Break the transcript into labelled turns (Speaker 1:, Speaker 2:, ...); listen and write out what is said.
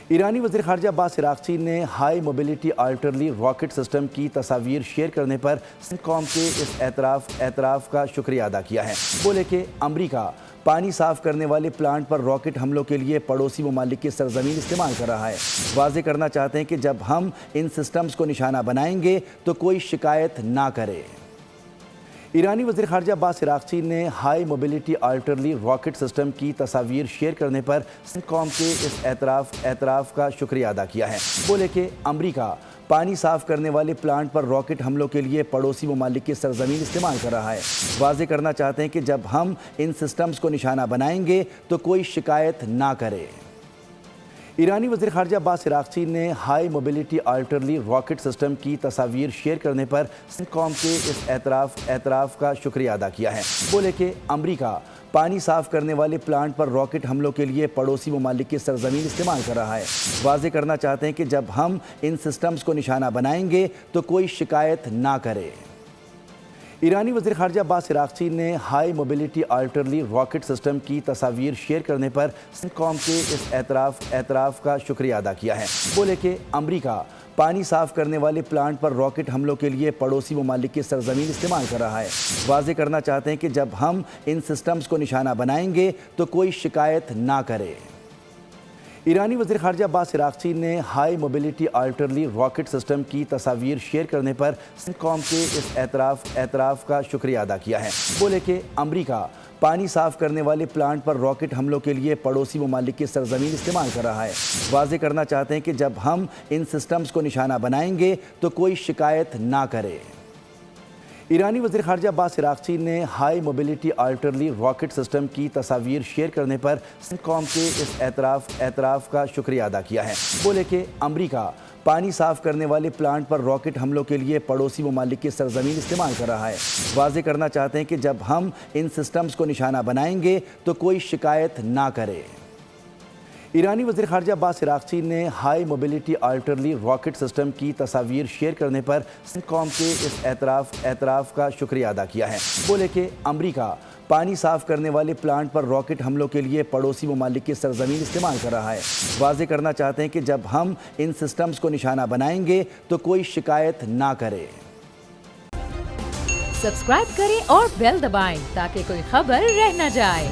Speaker 1: ایرانی وزیر خارجہ عباس عراقچی نے high mobility artillery rocket system کی تصاویر شیئر کرنے پر سندھ قوم کے اس اعتراف کا شکریہ ادا کیا ہے۔ بولے کہ امریکہ پانی صاف کرنے والے پلانٹ پر راکٹ حملوں کے لیے پڑوسی ممالک کی سرزمین استعمال کر رہا ہے۔ واضح کرنا چاہتے ہیں کہ جب ہم ان سسٹمز کو نشانہ بنائیں گے تو کوئی شکایت نہ کرے۔ ایرانی وزیر خارجہ عباس عراقچی نے high mobility artillery rocket system کی تصاویر شیئر کرنے پر سندھ قوم کے اس اعتراف کا شکریہ ادا کیا ہے۔ بولے کہ امریکہ پانی صاف کرنے والے پلانٹ پر راکٹ حملوں کے لیے پڑوسی ممالک کی سرزمین استعمال کر رہا ہے۔ واضح کرنا چاہتے ہیں کہ جب ہم ان سسٹمز کو نشانہ بنائیں گے تو کوئی شکایت نہ کرے۔ ایرانی وزیر خارجہ عباس عراقچی نے high mobility artillery rocket system کی تصاویر شیئر کرنے پر سندھ قوم کے اس اعتراف کا شکریہ ادا کیا ہے۔ بولے کہ امریکہ پانی صاف کرنے والے پلانٹ پر راکٹ حملوں کے لیے پڑوسی ممالک کی سرزمین استعمال کر رہا ہے۔ واضح کرنا چاہتے ہیں کہ جب ہم ان سسٹمز کو نشانہ بنائیں گے تو کوئی شکایت نہ کرے۔ ایرانی وزیر خارجہ عباس عراقچی نے high mobility artillery rocket system کی تصاویر شیئر کرنے پر سندھ قوم کے اس اعتراف کا شکریہ ادا کیا ہے۔ بولے کہ امریکہ پانی صاف کرنے والے پلانٹ پر راکٹ حملوں کے لیے پڑوسی ممالک کی سرزمین استعمال کر رہا ہے۔ واضح کرنا چاہتے ہیں کہ جب ہم ان سسٹمز کو نشانہ بنائیں گے تو کوئی شکایت نہ کرے۔ ایرانی وزیر خارجہ عباس عراقچی نے high mobility artillery rocket system کی تصاویر شیئر کرنے پر سندھ قوم کے اس اعتراف کا شکریہ ادا کیا ہے۔ بولے کہ امریکہ پانی صاف کرنے والے پلانٹ پر راکٹ حملوں کے لیے پڑوسی ممالک کی سرزمین استعمال کر رہا ہے۔ واضح کرنا چاہتے ہیں کہ جب ہم ان سسٹمز کو نشانہ بنائیں گے تو کوئی شکایت نہ کرے۔ ایرانی وزیر خارجہ عباس عراقچی نے high mobility artillery rocket system کی تصاویر شیئر کرنے پر سندھ قوم کے اس اعتراف کا شکریہ ادا کیا ہے۔ بولے کہ امریکہ پانی صاف کرنے والے پلانٹ پر راکٹ حملوں کے لیے پڑوسی ممالک کی سرزمین استعمال کر رہا ہے۔ واضح کرنا چاہتے ہیں کہ جب ہم ان سسٹمز کو نشانہ بنائیں گے تو کوئی شکایت نہ کرے۔ ایرانی وزیر خارجہ عباس عراقچی نے high mobility artillery rocket system کی تصاویر شیئر کرنے پر سندھ قوم کے اس اعتراف کا شکریہ ادا کیا ہے۔ بولے کہ امریکہ پانی صاف کرنے والے پلانٹ پر راکٹ حملوں کے لیے پڑوسی ممالک کی سرزمین استعمال کر رہا ہے۔ واضح کرنا چاہتے ہیں کہ جب ہم ان سسٹمز کو نشانہ بنائیں گے تو کوئی شکایت نہ کرے۔
Speaker 2: سبسکرائب کریں اور بیل دبائیں تاکہ کوئی خبر رہ نہ جائے۔